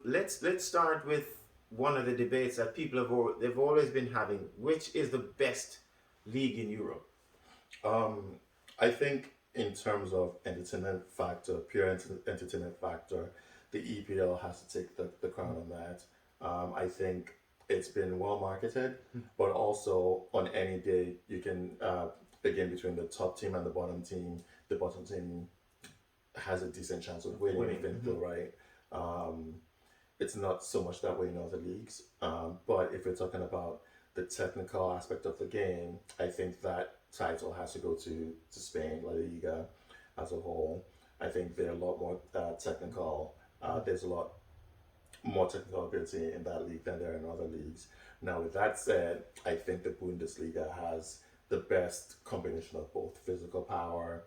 Let's start with one of the debates that people they've always been having. Which is the best league in Europe? Um, I think in terms of entertainment factor, pure entertainment factor, the EPL has to take the crown on that. I think it's been well marketed, but also on any day you can again between the top team and the bottom team has a decent chance of winning Winning. if in the right. Um, it's not so much that way in other leagues. But if we're talking about the technical aspect of the game, I think that title has to go to Spain, La Liga as a whole. I think they're a lot more technical. There's a lot more technical ability in that league than there are in other leagues. Now, with that said, I think the Bundesliga has the best combination of both physical power,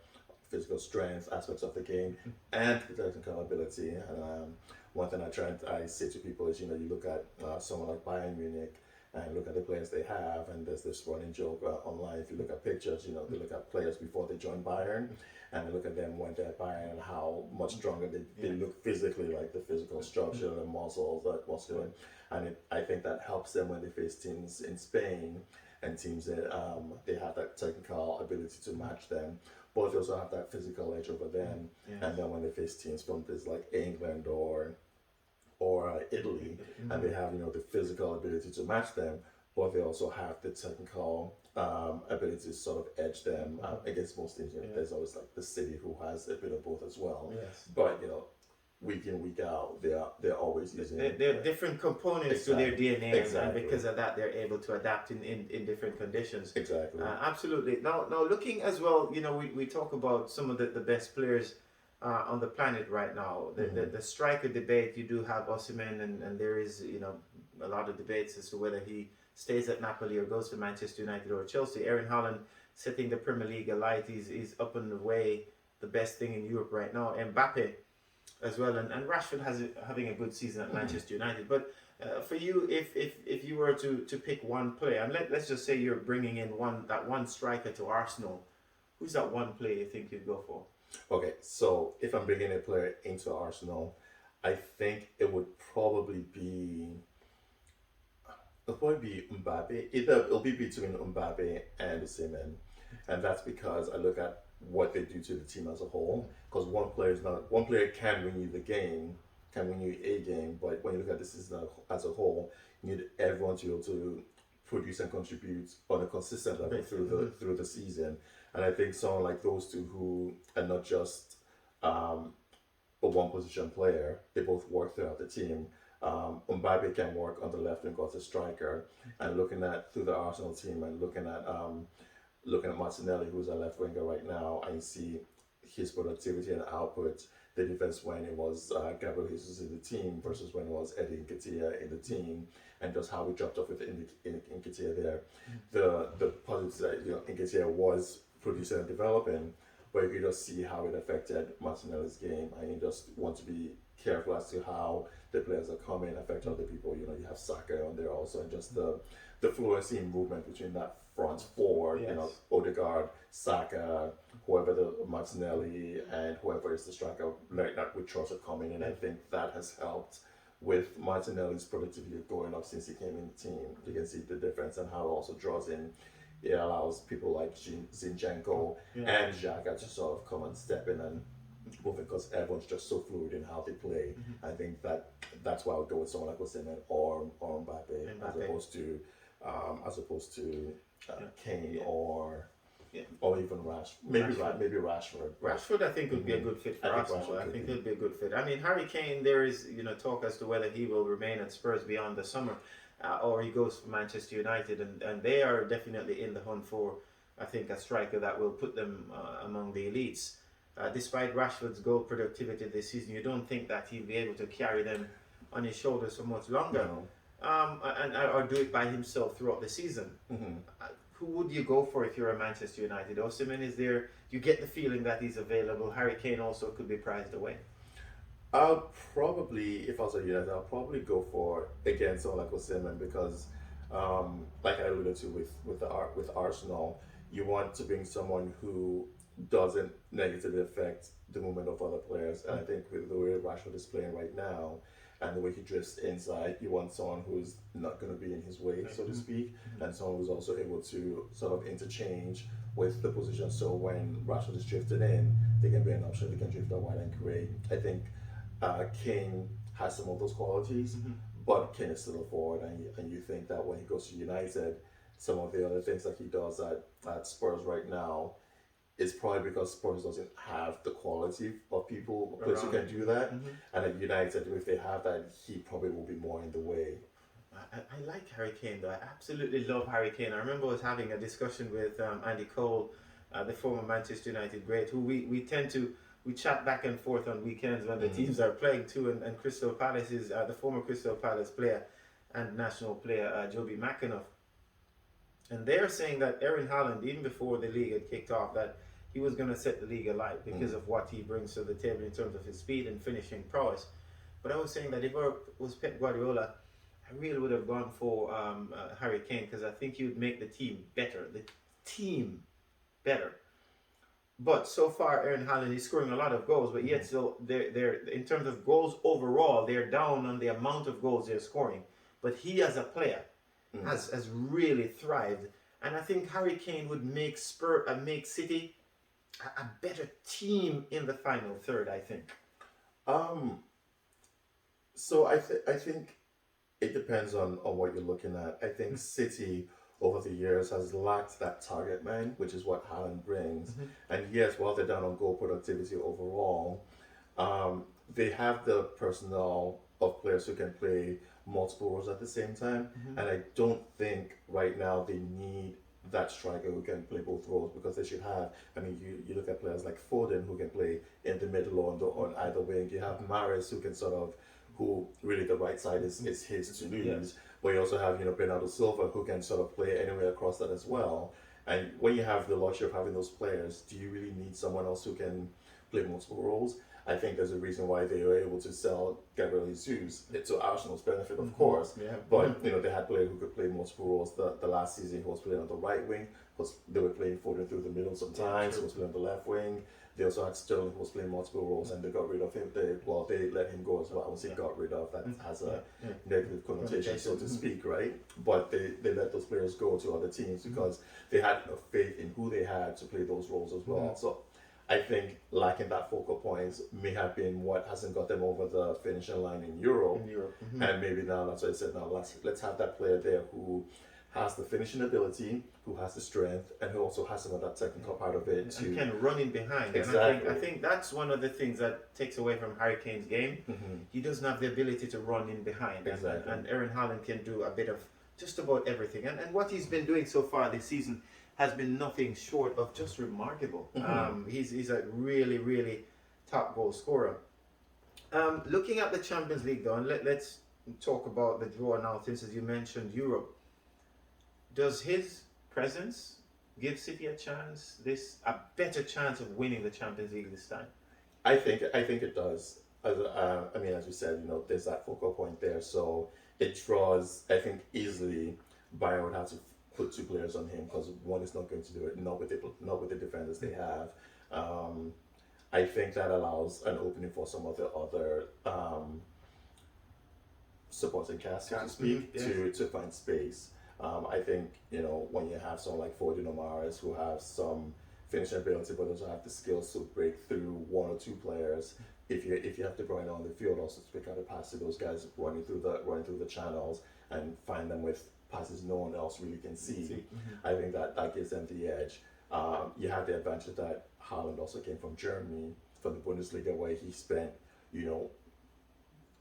physical strength aspects of the game, and the technical ability. And one thing I say to people is, you look at someone like Bayern Munich and look at the players they have, and there's this running joke online. If you look at pictures, they look at players before they join Bayern, and they look at them when they're at Bayern and how much stronger they look physically, like the physical structure, the muscles, that muscular, and I think that helps them when they face teams in Spain and teams that they have that technical ability to match them, but they also have that physical edge over them. Yes. And then when they face teams from places like England or Italy, and they have the physical ability to match them, but they also have the technical ability to sort of edge them against most teams. There's always like the City who has a bit of both as well. Yes. But week in week out, they're always using. They're different components to their DNA, Exactly. and because of that, they're able to adapt in different conditions. Exactly. Absolutely. Now looking as well, we talk about some of the best players on the planet right now. The striker debate, you do have Osimhen, and there is a lot of debates as to whether he stays at Napoli or goes to Manchester United or Chelsea. Aaron Holland setting the Premier League alight. He's up and away the best thing in Europe right now. Mbappe as well, and Rashford having a good season at Manchester United. But for you, if you were to pick one player, and let's just say you're bringing in one striker to Arsenal, who's that one player you think you'd go for? Okay, so if I'm bringing a player into Arsenal, I think it'll probably be Mbappe. It'll be between Mbappe and Osimhen, and that's because I look at what they do to the team as a whole. Because one player can win you the game, can win you a game, but when you look at the season as a whole, you need everyone to be able to produce and contribute on a consistent level through the season. And I think someone like those two who are not just a one position player, they both work throughout the team. Mbappe can work on the left wing as a striker, and looking at through the Arsenal team and looking at Martinelli, who's a left winger right now, I see his productivity and output, the difference when it was Gabriel Jesus in the team versus when it was Eddie Nketiah in the team, and just how we dropped off with Nketiah there. The positives that Nketiah was producing and developing, but you just see how it affected Martinelli's game, and you just want to be careful as to how the players are coming affect other people. You have Saka on there also, and just the fluency in movement between that front four. Yes. Odegaard, Saka, whoever the Martinelli, and whoever is the striker, like that with Trossard coming in. I think that has helped with Martinelli's productivity going up since he came in the team. You can see the difference and how it also draws in. It allows people like Zinchenko and Xhaka to sort of come and step in and moving, because everyone's just so fluid in how they play. I think that's why I would go with someone like Osimhen or Mbappe, as opposed to Kane or even maybe Rashford. Rashford, I think, would be a good fit for Arsenal. I think he'll be a good fit. I mean, Harry Kane, there is talk as to whether he will remain at Spurs beyond the summer, or he goes for Manchester United, and they are definitely in the hunt for, I think, a striker that will put them among the elites. Despite Rashford's goal productivity this season, you don't think that he'll be able to carry them on his shoulders for much longer, or do it by himself throughout the season. Who would you go for if you're a Manchester United? Osimhen is there. You get the feeling that he's available. Harry Kane also could be prized away. I'll probably, if I was a United, I'll probably go for again someone like Osimhen, because, like I alluded to with Arsenal, you want to bring someone who doesn't negatively affect the movement of other players. And I think with the way Rashford is playing right now, and the way he drifts inside. You want someone who's not going to be in his way, so to speak, and someone who's also able to sort of interchange with the position. So when Rashford is drifted in, they can be an option. They can drift out wide and create. I think King has some of those qualities, but King is still a forward, and you think that when he goes to United, some of the other things that he does at Spurs right now is probably because Spurs doesn't have the quality of people, players who can do that. And at United, if they have that, he probably will be more in the way. I like Harry Kane though. I absolutely love Harry Kane. I remember I was having a discussion with Andy Cole, the former Manchester United great, who we chat back and forth on weekends when the teams are playing too. And Crystal Palace is the former Crystal Palace player and national player Joby McAnuff. And they're saying that Erling Haaland, even before the league had kicked off, that he was going to set the league alight because of what he brings to the table in terms of his speed and finishing prowess. But I was saying that if I was Pep Guardiola, I really would have gone for Harry Kane, because I think he would make the team better. But so far, Erling Haaland is scoring a lot of goals, but yet still, they're in terms of goals overall, they're down on the amount of goals they're scoring. But he, as a player, has really thrived, and I think Harry Kane would make City a better team in the final third. I think. So I think it depends on what you're looking at. I think City over the years has lacked that target man, which is what Haaland brings. And yes, while they're down on goal productivity overall, they have the personnel of players who can play multiple roles at the same time. And I don't think right now they need that striker who can play both roles, because they should have. I mean, you look at players like Foden who can play in the middle or on either wing. You have Mahrez who can who really the right side is his to lose. But you also have Bernardo Silva who can sort of play anywhere across that as well. And when you have the luxury of having those players, do you really need someone else who can play multiple roles? I think there's a reason why they were able to sell Gabriel Jesus, to Arsenal's benefit, of course. But they had players who could play multiple roles. The last season he was playing on the right wing, they were playing Foden through the middle sometimes. He was playing on the left wing. They also had Sterling who was playing multiple roles, and they got rid of him. They let him go as well. I would say got rid of, that has a negative connotation, so to speak, right? But they let those players go to other teams because they had enough faith in who they had to play those roles as well. So I think lacking that focal point may have been what hasn't got them over the finishing line in Europe. And maybe now, that's why I said, now let's have that player there who has the finishing ability, who has the strength, and who also has some of that technical part of it too. And can run in behind. Exactly. And I think that's one of the things that takes away from Harry Kane's game. He doesn't have the ability to run in behind. Exactly. And Erling Haaland can do a bit of just about everything. And what he's been doing so far this season has been nothing short of just remarkable. He's a really, really top goal scorer. Looking at the Champions League though, and let's talk about the draw now, since as you mentioned Europe. Does his presence give City a better chance of winning the Champions League this time? I think it does. As you said, there's that focal point there, so it draws. I think easily Bayern would have to put two players on him, because one is not going to do it. Not with the defenders they have. I think that allows an opening for some of the other supporting cast, so to speak, to find space. I think when you have someone like Foden or Mahrez who have some finishing ability, but also have the skills to break through one or two players. If you have De Bruyne on the field, also to pick out a pass to those guys running through the channels and find them with passes no one else really can see. I think that gives them the edge. You have the advantage that Haaland also came from Germany, from the Bundesliga, where he spent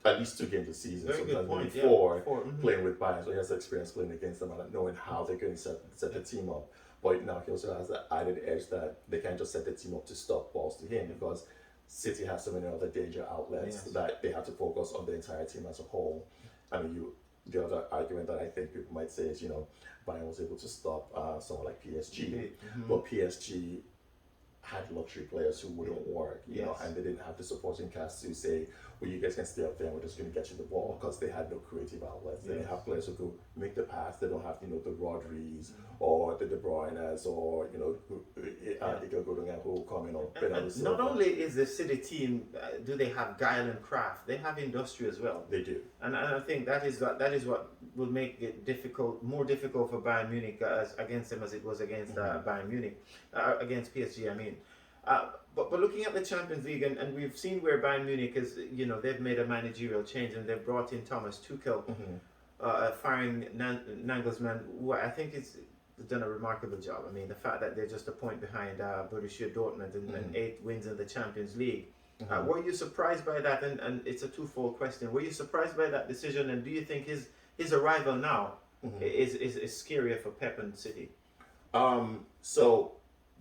at least 2 games a season, sometimes maybe 4, playing with Bayern. So he has experience playing against them and knowing how they're going to set the team up. But now he also has that added edge that they can't just set the team up to stop balls to him, because City has so many other danger outlets that they have to focus on the entire team as a whole. I mean, the other argument that I think people might say is, Bayern was able to stop someone like PSG, but PSG had luxury players who wouldn't work, you know, and they didn't have the supporting cast to say, well, you guys can stay up there and we're just going to get you the ball, because they had no creative outlets. They didn't have players who could make the pass. They don't have, you know, the Rodris or the De Bruynes or, you know, who come in or and not only is the City team, do they have guile and craft, they have industry as well. They do. And I think that is what will make it more difficult for Bayern Munich against them as it was against Bayern Munich, against PSG, I mean. But looking at the Champions League, and we've seen where Bayern Munich is, you know, they've made a managerial change and they've brought in Thomas Tuchel, firing Nagelsmann, who I think is done a remarkable job. I mean, the fact that they're just a point behind Borussia Dortmund and 8 wins in the Champions League. Were you surprised by that? And it's a twofold question. Were you surprised by that decision? And do you think his arrival now is scarier for Pep and City? So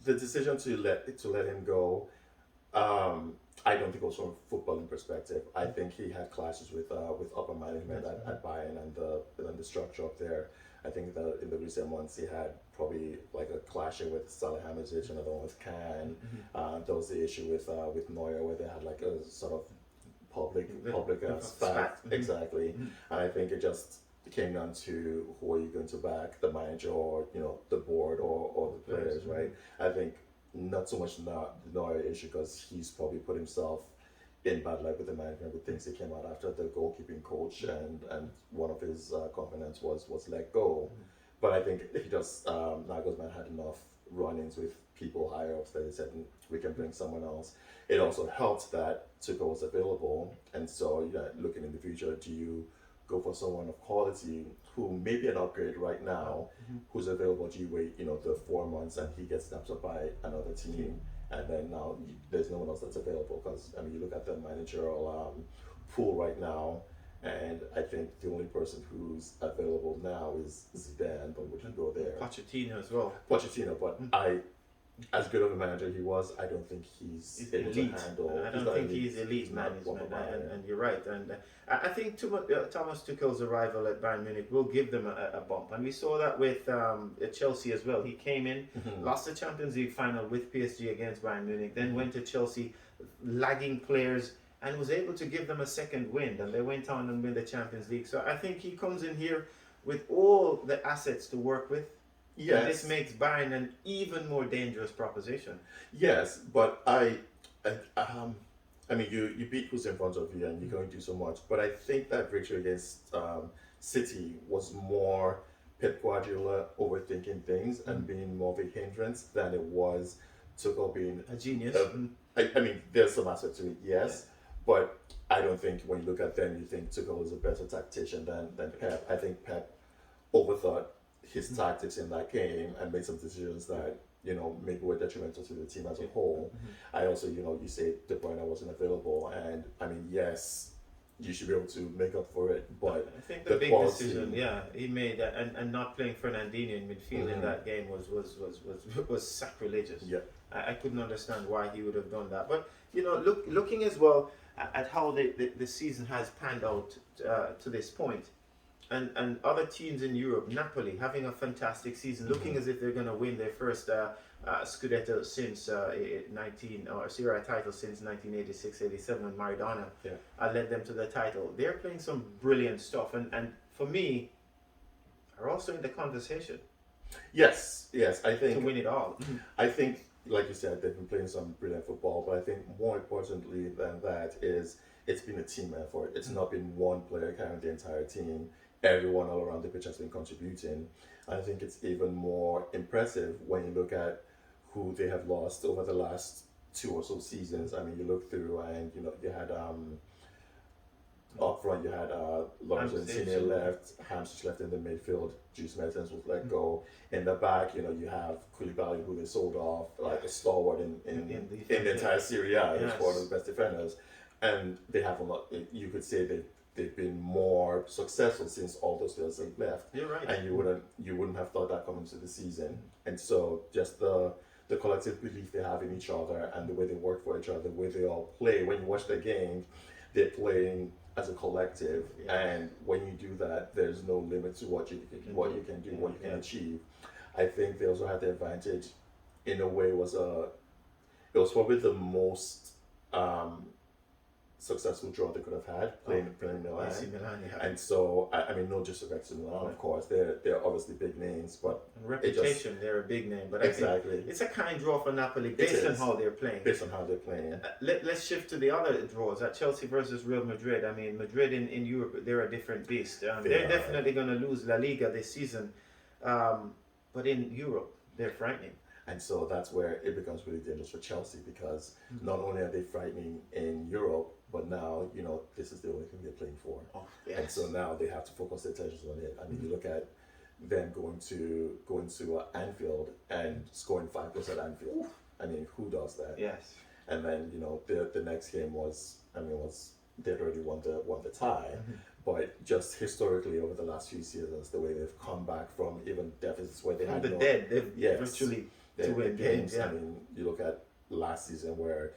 the decision to let him go, I don't think it was from a footballing perspective. I think he had clashes with upper management at Bayern and the structure up there. I think that in the recent months he had probably like a clashing with Salihamidzic, another one with Kahn. There was the issue with Neuer where they had like a sort of public spat. Exactly. And I think it just came down to who are you going to back, the manager or, you know, the board or the players, right? I think not so much the Neuer issue, because he's probably put himself in bad light with the management with things that came out after the goalkeeping coach and one of his components was let go. But I think he just Nagelsmann had enough run-ins with people higher ups that they said we can bring someone else. It also helped that Tuchel was available, and so looking in the future, do you go for someone of quality who may be an upgrade right now, who's available? Do you wait, you know, the 4 months and he gets snapped up by another team? And then now there's no one else that's available, because I mean you look at the managerial pool right now, and I think the only person who's available now is Zidane, but would you go there? Pochettino as well. Pochettino, but as good of a manager he was, I don't think he's able elite. to handle. I don't think he's elite management, and you're right. And I think Thomas Tuchel's arrival at Bayern Munich will give them a bump, and we saw that with Chelsea as well. He came in, lost the Champions League final with PSG against Bayern Munich, then went to Chelsea, lagging players, and was able to give them a second wind, and they went on and win the Champions League. So I think he comes in here with all the assets to work with. Yes. And this makes Bayern an even more dangerous proposition. Yes, but I mean, you beat who's in front of you and you can only do so much. But I think that victory against City was more Pep Guardiola overthinking things and being more of a hindrance than it was Tuchel being a genius. I mean, there's some aspect to it, yes. But I don't think when you look at them, you think Tuchel is a better tactician than Pep. I think Pep overthought his tactics in that game and made some decisions that, you know, maybe were detrimental to the team as a whole. I also, you know, you say De Bruyne wasn't available, and I mean, yes, you should be able to make up for it, but I think the big decision, he made and not playing Fernandinho in midfield in that game was sacrilegious. Yeah, I couldn't understand why he would have done that. But you know, looking as well at how the season has panned out to this point. And other teams in Europe, Napoli having a fantastic season, looking as if they're going to win their first Scudetto since Serie A title since 1986-87 when Maradona led them to the title. They're playing some brilliant stuff, and for me, are also in the conversation. Yes, I think to win it all. I think, like you said, they've been playing some brilliant football, but I think more importantly than that is it's been a team effort. It's not been one player carrying the entire team. Everyone all around the pitch has been contributing. I think it's even more impressive when you look at who they have lost over the last 2 or so seasons. I mean, you look through and, you know, you had up front, you had Lawrence Insigne left, Hamsich left in the midfield, Juice Mertens was let go. In the back, you know, you have Koulibaly, who they sold off, like a stalwart in the entire Serie A. He's one of the best defenders. And they have a lot, you could say they've been more successful since all those players have left. You're right. And you wouldn't have thought that coming into the season. And so just the collective belief they have in each other and the way they work for each other, the way they all play. When you watch the game, they're playing as a collective, and when you do that, there's no limit to what you can do, what you can achieve. I think they also had the advantage, in a way, was it was probably the most successful draw they could have had playing Milan. AC Milan, yeah. And so, I mean, no disrespect to Milan, of course. They're obviously big names, but And reputation, they're a big name. But exactly. I think it's a kind draw for Napoli based on how they're playing. Based on how they're playing. Let's shift to the other draws. At Chelsea versus Real Madrid. I mean, Madrid in Europe, they're a different beast. They're definitely going to lose La Liga this season. But in Europe, they're frightening. And so that's where it becomes really dangerous for Chelsea, because not only are they frightening in Europe, but now, this is the only thing they're playing for. Oh, yes. And so now they have to focus their attention on it. I mean, you look at them going to Anfield and scoring 5 at Anfield. Oof. I mean, who does that? Yes. And then, the next game was they'd already won the tie. But just historically over the last few seasons, the way they've come back from even deficits where they had dead, they've virtually to win games. Yeah. I mean, you look at last season where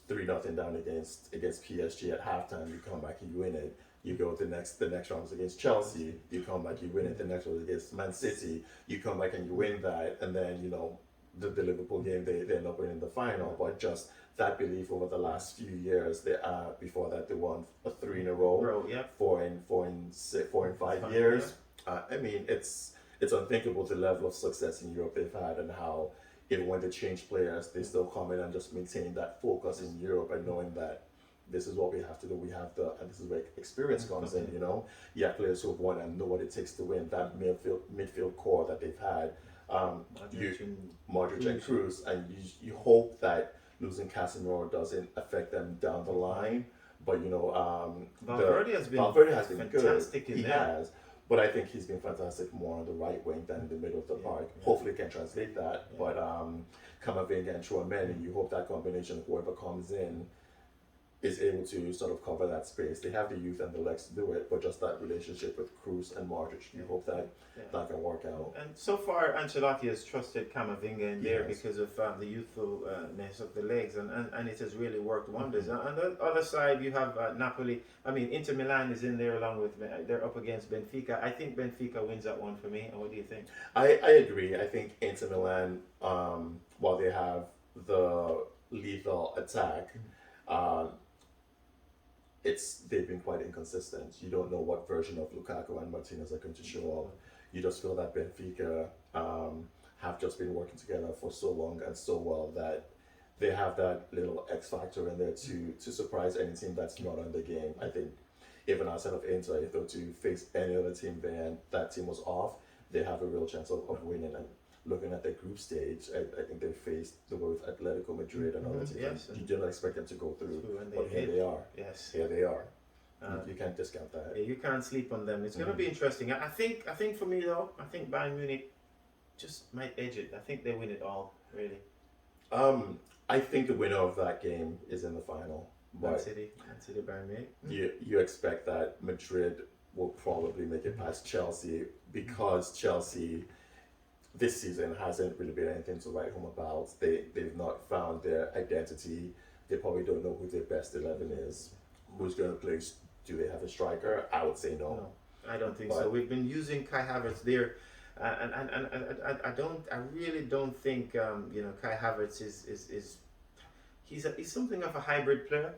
3-0 down against PSG at halftime, you come back and you win it. You go the next round is against Chelsea, you come back, you win it. The next round is against Man City, you come back and you win that. And then, the Liverpool game, they end up winning the final. But just that belief over the last few years, before that they won 3 in a row, yeah. 4 in 5 years. I mean, it's unthinkable the level of success in Europe they've had, and how even when they change players, they still come in and just maintain that focus in Europe, and knowing that this is what we have to do. We have and this is where experience comes in. You have players who've won and know what it takes to win. That midfield core that they've had, Modric and Kroos, and you hope that losing Casemiro doesn't affect them down the line. But Valverde has been fantastic good. He has. But I think he's been fantastic more on the right wing than in the middle of the park. Yeah. Hopefully, can translate that. Yeah. But Camavinga and Tchouaméni, you hope that combination, whoever comes in, is able to sort of cover that space. They have the youth and the legs to do it, but just that relationship with Kroos and Modric, you hope that that can work out. And so far, Ancelotti has trusted Camavinga in there because of the youthfulness of the legs, and it has really worked wonders. On the other side, you have Napoli. I mean, Inter Milan is in there along with, they're up against Benfica. I think Benfica wins that one for me. And what do you think? I agree. I think Inter Milan, while they have the lethal attack, they've been quite inconsistent. You don't know what version of Lukaku and Martinez are going to show up. You just feel that Benfica have just been working together for so long and so well that they have that little X factor in there to surprise any team that's not on the game. I think even outside of Inter, if they were to face any other team then that team was off, they have a real chance of winning. And looking at the group stage, I think they faced the with Atletico Madrid and other teams. Yes, you didn't expect them to go through, but here they are. Yes, here they are. You can't discount that. Yeah, you can't sleep on them. It's going to be interesting. I think for me though, I think Bayern Munich just might edge it. I think they win it all, really. I think the winner of that game is in the final. Man City, Bayern Munich. You expect that Madrid will probably make it past Chelsea, because Chelsea this season hasn't really been anything to write home about. They've not found their identity. They probably don't know who their best 11 is. Who's going to play? Do they have a striker? I would say no. I don't think so. We've been using Kai Havertz there, and I really don't think Kai Havertz is he's something of a hybrid player,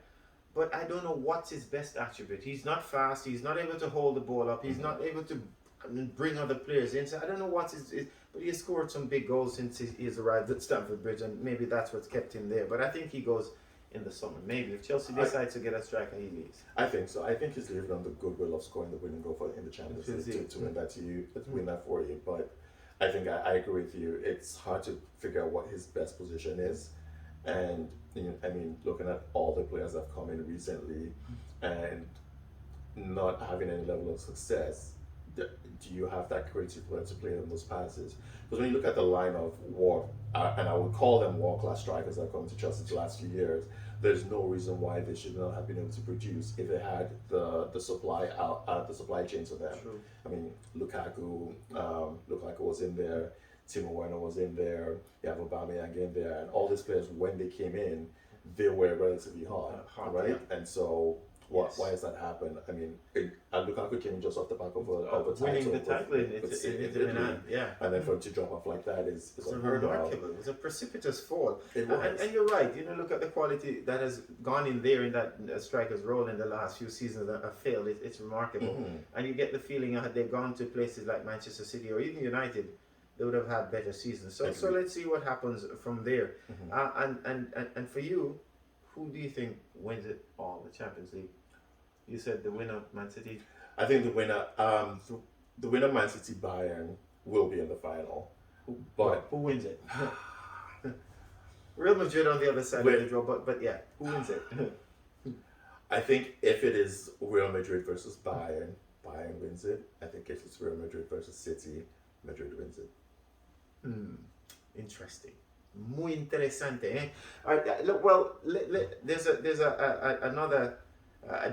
but I don't know what's his best attribute. He's not fast. He's not able to hold the ball up. He's not able to bring other players in. So I don't know what's his but he has scored some big goals since he has arrived at Stamford Bridge, and maybe that's what's kept him there. But I think he goes in the summer. Maybe if Chelsea decides to get a striker, he leaves. I think so. I think he's living on the goodwill of scoring the winning goal in the Champions League to win that win that for you. But I think I agree with you. It's hard to figure out what his best position is, and I mean, looking at all the players that have come in recently, and not having any level of success. Do you have that creative player to play in those passes? Because when you look at the line of and I would call them world-class strikers that have come to Chelsea the last few years, there's no reason why they should not have been able to produce if they had the supply chain to them. True. I mean, Lukaku was in there, Timo Werner was in there, you have Aubameyang in there, and all these players, when they came in, they were relatively hot, right? Yeah. And so Why has that happened? I mean, Lukaku came just off the back of a winning the title title in Italy, Milan. Yeah. and then for him to drop off like that is It's unheard of. remarkable. It was a precipitous fall. It was. And you're right. Look at the quality that has gone in there in that striker's role in the last few seasons that have failed. It's remarkable. Mm-hmm. And you get the feeling had they gone to places like Manchester City or even United, they would have had better seasons. So let's see what happens from there. Mm-hmm. And for you, who do you think wins it all, the Champions League? You said the winner, Man City. I think the winner, Man City Bayern, will be in the final. But who wins it? Real Madrid on the other side of the draw, but yeah, who wins it? I think if it is Real Madrid versus Bayern, Bayern wins it. I think if it's Real Madrid versus City, Madrid wins it. Interesting. Muy interesante. Eh? All right, look, well, there's another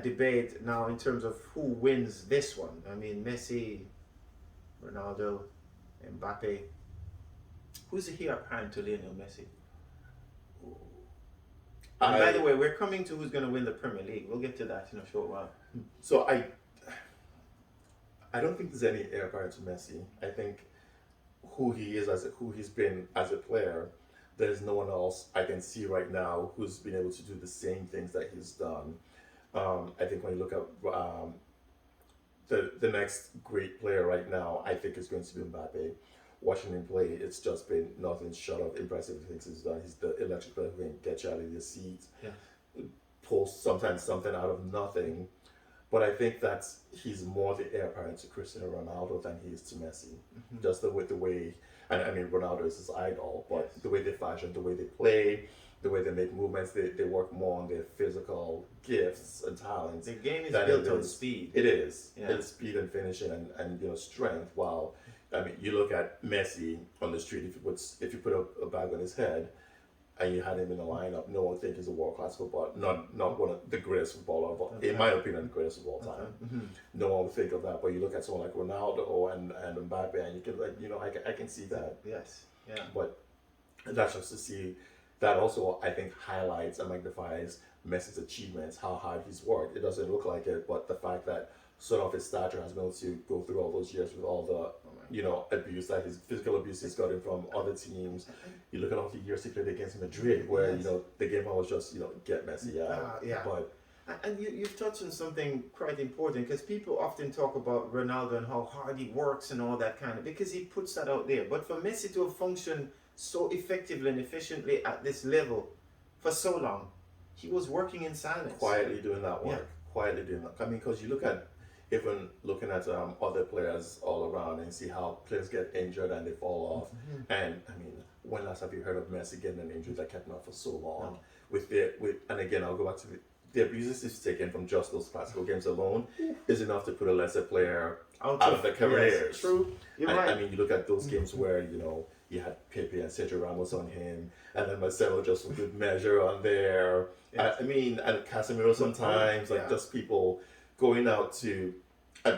debate now in terms of who wins this one. I mean, Messi, Ronaldo, Mbappe. Who's the heir apparent to Lionel Messi? And by the way, we're coming to who's going to win the Premier League. We'll get to that in a short while. So I don't think there's any heir apparent to Messi. I think who he is who he's been as a player, there's no one else I can see right now who's been able to do the same things that he's done. I think when you look at the next great player right now, I think is going to be Mbappe. Watching him play, it's just been nothing short of impressive things he's done. He's the electric player who can get you out of your seat, pull sometimes something out of nothing. But I think that he's more the heir apparent to Cristiano Ronaldo than he is to Messi. Just the way, and I mean Ronaldo is his idol, but the way they fashion, the way they play, the way they make movements, they work more on their physical gifts and talents. The game is built on speed. It is. It is speed and finishing and strength. While I mean, you look at Messi on the street. If you put a bag on his head, and you had him in the lineup, no one think he's a world class footballer. Not one of the greatest footballer of all. In my opinion, the greatest of all time. No one would think of that. But you look at someone like Ronaldo and Mbappe, and you can I can see that. Yes. Yeah. But that's just to see. That also, I think, highlights and magnifies Messi's achievements, how hard he's worked. It doesn't look like it, but the fact that sort of his stature has been able to go through all those years with all the abuse, that his physical abuse he's gotten from other teams. You look at all the years he played against Madrid, where the game was just get Messi out. But and you've touched on something quite important, because people often talk about Ronaldo and how hard he works and all that kind of, because he puts that out there. But for Messi to have functioned so effectively and efficiently at this level for so long, he was working in silence, quietly doing that work. Quietly doing that. I mean, because you look at even looking at other players all around and see how players get injured and they fall off. And I mean, when last have you heard of Messi getting an injury that kept him out for so long? And again, I'll go back to the abuses he's taken from just those classical games alone is enough to put a lesser player out of their careers. Yes, true. You're right. I mean, you look at those games where you had Pepe and Sergio Ramos on him, and then Marcelo just for good measure on there. Yes. I mean, and Casemiro sometimes, just people going out to,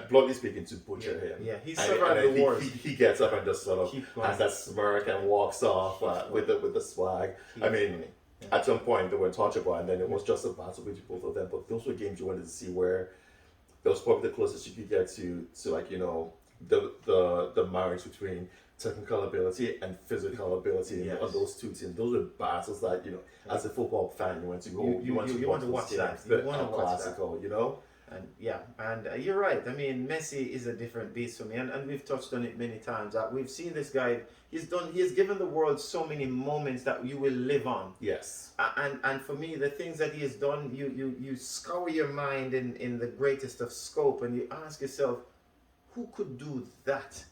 bluntly speaking, to butcher him. Yeah, he survived the wars. He gets up and just sort of has that smirk and walks off with the swag. I mean, at some point they were untouchable, and then it was just a battle between both of them. But those were games you wanted to see where that was probably the closest you could get to the marriage between technical ability and physical ability on those two teams. Those were battles that as a football fan, you want to go. You want to watch that. You want to watch classical, that. And you're right. I mean, Messi is a different beast for me, and we've touched on it many times. We've seen this guy. He has given the world so many moments that you will live on. Yes. And for me, the things that he has done, you scour your mind in the greatest of scope, and you ask yourself, who could do that?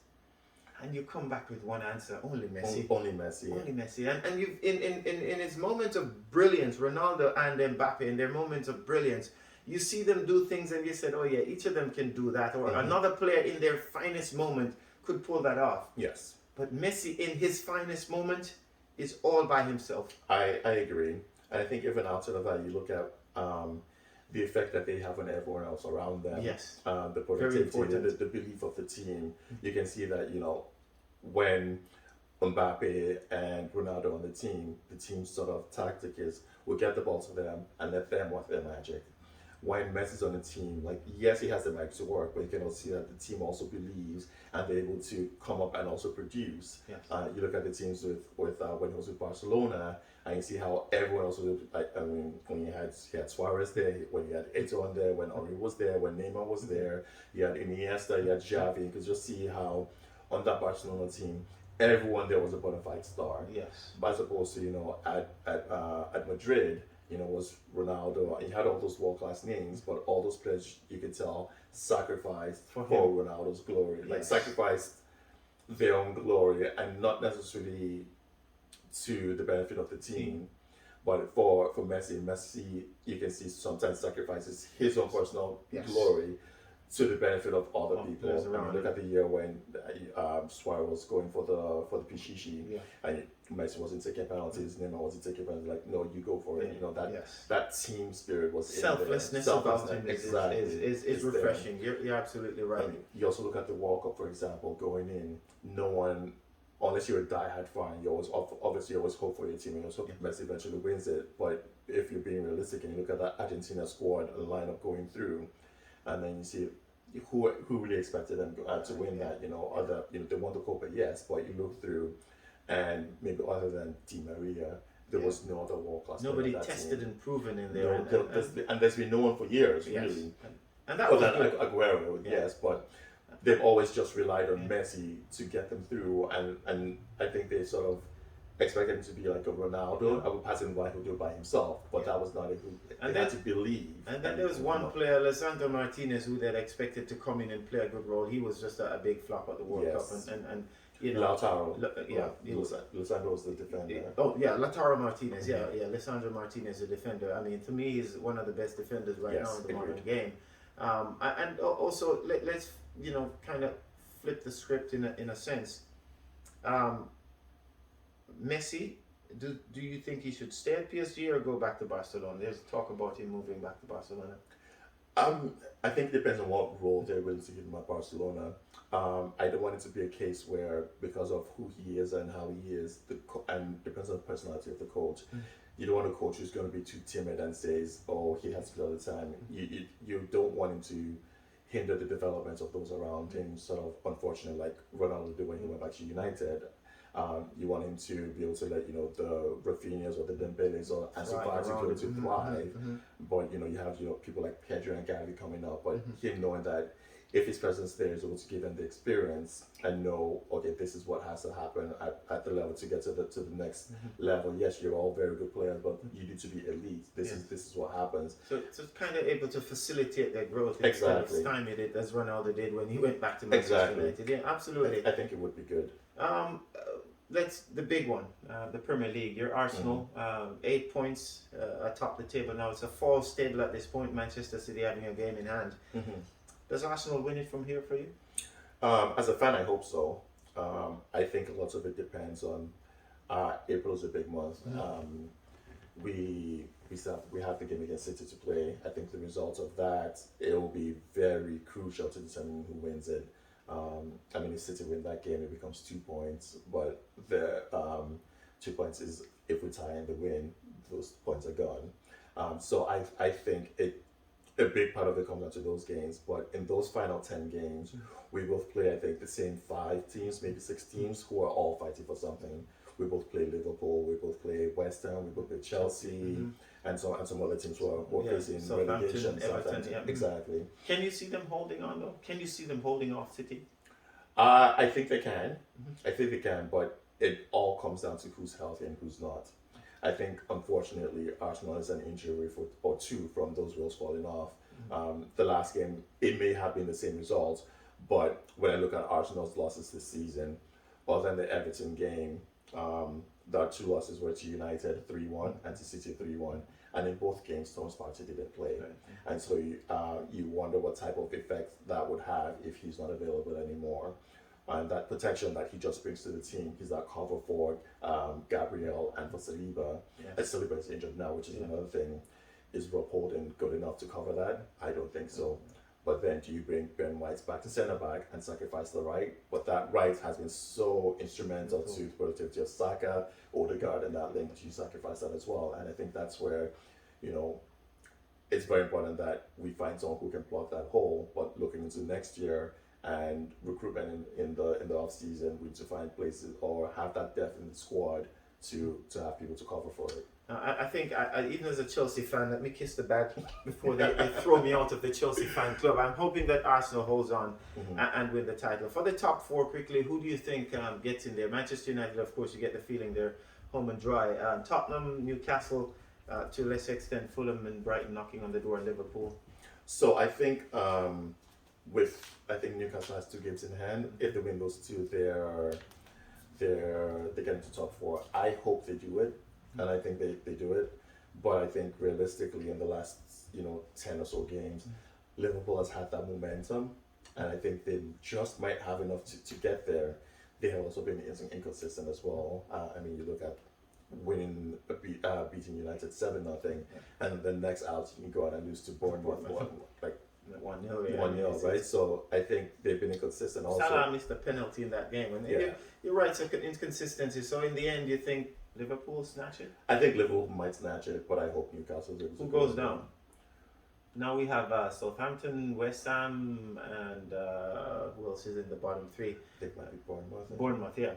And you come back with one answer: only Messi. Only Messi. Only Messi. And you've in his moments of brilliance, Ronaldo and Mbappe, in their moments of brilliance, you see them do things, and you said, "Oh yeah, each of them can do that." Or another player in their finest moment could pull that off. Yes. But Messi, in his finest moment, is all by himself. I agree, and I think even outside of that, you look at the effect that they have on everyone else around them. Yes. The productivity, the belief of the team. You can see that when Mbappe and Ronaldo on the team's sort of tactic is we'll get the ball to them and let them work their magic. when Messi's on the team, like yes, he has the right to work, but you can also see that the team also believes and they're able to come up and also produce. Yes. You look at the teams with when he was with Barcelona, and you see how everyone else was. Like, I mean, when he had Suarez there, when he had Eto'o on there, when Henry was there, when Neymar was there, you had Iniesta, you had Xavi. You could just see how on that Barcelona team, everyone there was a bona fide star. Yes. As opposed to at Madrid, was Ronaldo. He had all those world class names, but all those players you could tell sacrificed for Ronaldo's glory, like sacrificed their own glory, and not necessarily to the benefit of the team. But for Messi, you can see sometimes sacrifices his own personal glory to the benefit of other people. I mean, look at the year when Suarez was going for the Pichichi, and Messi wasn't taking penalties, Neymar wasn't taking penalties. Like, no, you go for it. That team spirit was selflessness about him is refreshing. You're absolutely right. You also look at the World Cup, for example, going in, no one, unless you're a diehard fan, you always hope for your team, and you also hope Messi eventually wins it. But if you're being realistic and you look at that Argentina squad lineup going through, and then you see who really expected them to win that, they won the Copa, yes, but you look through, and maybe other than Di Maria, there was no other world class. Nobody tested and proven in there, and there's been no one for years, really. And that was good. Aguero, yes, but they've always just relied on Messi to get them through, and I think they sort of expected him to be like a Ronaldo. I would pass him by who do it by himself, but that was not a who. They had to believe. And then there was one player, Lisandro Martinez, who they expected to come in and play a good role. He was just a big flop at the World Cup, and Lautaro. Lisandro was the defender. Lautaro Martinez. Lisandro Martinez, a defender. I mean, to me, he's one of the best defenders right now in the modern game. And also, let's kind of flip the script in a sense. Messi, do you think he should stay at PSG or go back to Barcelona? There's talk about him moving back to Barcelona. I think it depends on what role they're willing to give him at Barcelona. I don't want it to be a case where, because of who he is and how he is, and depends on the personality of the coach. You don't want a coach who's going to be too timid and says, "Oh, he has to play all the time." You don't want him to hinder the development of those around him. Sort of unfortunate, like Ronaldo did when he went back to United. You want him to be able to let the Rafinhas or the Dembeles or Ansu Fati to thrive, but you have people like Pedro and Gavi coming up, but him knowing that if his presence there is able to give them the experience and know, okay, this is what has to happen at the level to get to the next level. Yes, you're all very good players, but you need to be elite. This is what happens. So it's kind of able to facilitate their growth instead of stymie it as Ronaldo did when he went back to Manchester United. Yeah, absolutely. I think it would be good. The big one, the Premier League. Your Arsenal, 8 points atop the table now. It's a false table at this point. Manchester City having a game in hand. Does Arsenal win it from here for you? As a fan, I hope so. I think a lot of it depends on April is a big month. We have the game against City to play. I think the result of that, it will be very crucial to determine who wins it. If City win that game, it becomes 2 points. But the 2 points is if we tie and the win, those points are gone. So I think a big part of it comes down to those games. But in those final 10 games, we both play, I think, the same 5 teams, maybe 6 teams, who are all fighting for something. We both play Liverpool, we both play West Ham, we both play Chelsea, and some other teams who are facing relegation. Everton, exactly. Can you see them holding on though? Can you see them holding off City? I think they can. I think they can, but it all comes down to who's healthy and who's not. I think, unfortunately, Arsenal is an injury or 2 from those wheels falling off. The last game, it may have been the same result, but when I look at Arsenal's losses this season, other than the Everton game, the 2 losses were to United 3-1 and to City 3-1, and in both games Thomas Partey didn't play, and so you wonder what type of effect that would have if he's not available anymore. And that protection that he just brings to the team, he's that cover for Gabriel and for Saliba. Saliba is injured now, which is another thing. Is Rob Holding good enough to cover that? I don't think so. But then do you bring Ben White back to centre back and sacrifice the right? But that right has been so instrumental to the productivity of Saka, Odegaard, and that link. Do you sacrifice that as well? And I think that's where, it's very important that we find someone who can plug that hole. But looking into next year and recruitment in the off season, we need to find places or have that depth in the squad to have people to cover for it. I think, even as a Chelsea fan, let me kiss the bag before they throw me out of the Chelsea fan club. I'm hoping that Arsenal holds on and win the title. For the top four, quickly, who do you think gets in there? Manchester United, of course, you get the feeling they're home and dry. Tottenham, Newcastle, to a less extent, Fulham and Brighton knocking on the door, Liverpool. So I think Newcastle has 2 games in hand. If they win those 2, they get into top 4. I hope they do it, and I think they do it. But I think realistically, in the last 10 or so games, Liverpool has had that momentum, and I think they just might have enough to get there. They have also been inconsistent as well. I mean, you look at winning, beating United 7-0, and the next out you can go out and lose to Bournemouth, like 1-0, 1-0, right? So I think they've been inconsistent also. Salah missed a penalty in that game, and you're right, it's an inconsistency. So in the end, you think Liverpool snatch it? I think Liverpool might snatch it, but I hope Newcastle will. Who goes down? Now we have Southampton, West Ham, and who else is in the bottom 3? I think it might be Bournemouth. Bournemouth, yeah.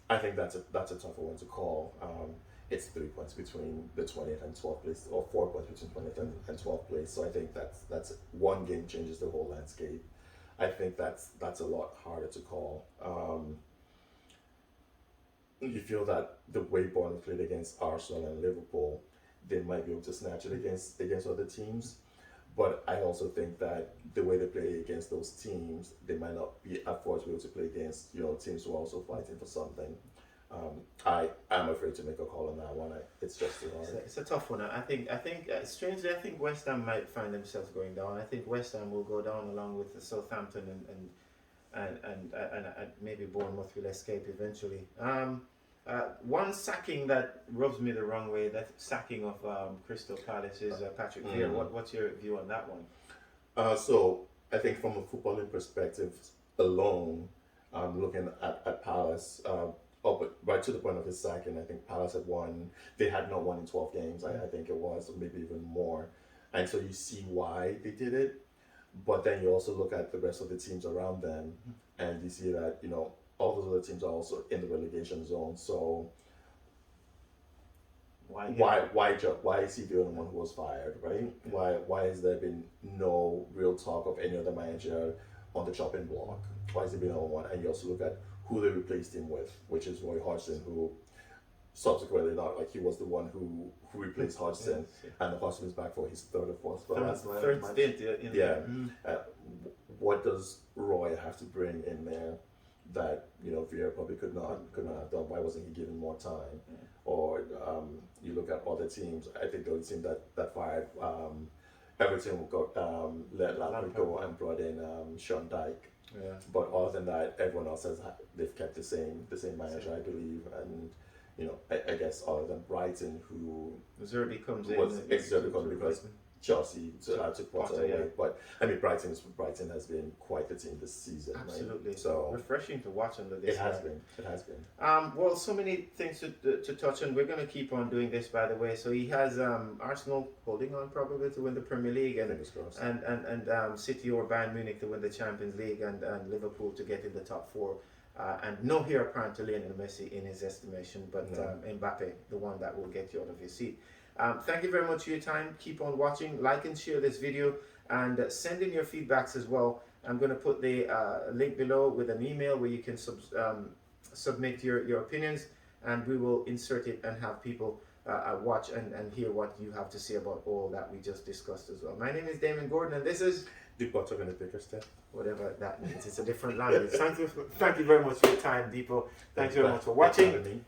I think that's a tougher one to call. It's 3 points between the 20th and 12th place, or 4 points between 20th and 12th place. So I think that's one game changes the whole landscape. I think that's a lot harder to call. You feel that the way Bournemouth played against Arsenal and Liverpool, they might be able to snatch it against other teams. But I also think that the way they play against those teams, they might not be afford to be able to play against teams who are also fighting for something. I am afraid to make a call on that one. It's just too hard. It's a tough one. I think strangely, I think West Ham might find themselves going down. I think West Ham will go down along with the Southampton and maybe Bournemouth will escape eventually. One sacking that rubs me the wrong way, that sacking of Crystal Palace, is Patrick Vieira. What's your view on that one? So I think from a footballing perspective alone, looking at Palace, but right to the point of his sacking, I think Palace had won. They had not won in 12 games, I think it was, or maybe even more. And so you see why they did it. But then you also look at the rest of the teams around them, and you see that, all those other teams are also in the relegation zone. So why is he the only one who was fired, right? Why has there been no real talk of any other manager on the chopping block? Why has he been the only one? And you also look at who they replaced him with, which is Roy Hodgson, who subsequently he was the one who replaced Hodgson, and Hodgson is back for his third or fourth third stint. What does Roy have to bring in there that Vieira probably could not have done? Why wasn't he given more time? Or you look at other teams. I think the only team that fired Everton let Lampard go and brought in Sean Dyche. Yeah. But other than that, everyone else they've kept the same manager, I believe, and I guess other than Brighton, who Zerbi comes in. Zerbi comes because Chelsea took Potter away. Yeah. But I mean, Brighton has been quite the team this season. Absolutely. Right? So refreshing to watch under this. It has been. Well, so many things to touch on. We're going to keep on doing this, by the way. So he has Arsenal holding on probably to win the Premier League, and City or Bayern Munich to win the Champions League, and Liverpool to get in the top 4. And no heir apparent to Lionel Messi in his estimation, but Mbappe, the one that will get you out of your seat. Thank you very much for your time. Keep on watching, like and share this video, and send in your feedbacks as well. I'm going to put the link below with an email where you can submit your opinions, and we will insert it and have people watch and hear what you have to say about all that we just discussed as well. My name is Damion Gordon, and this is Dipo, Togonu-Bickerseth. Whatever that means. It's a different language. Thank you very much for your time, Dipo. Thanks very much for watching.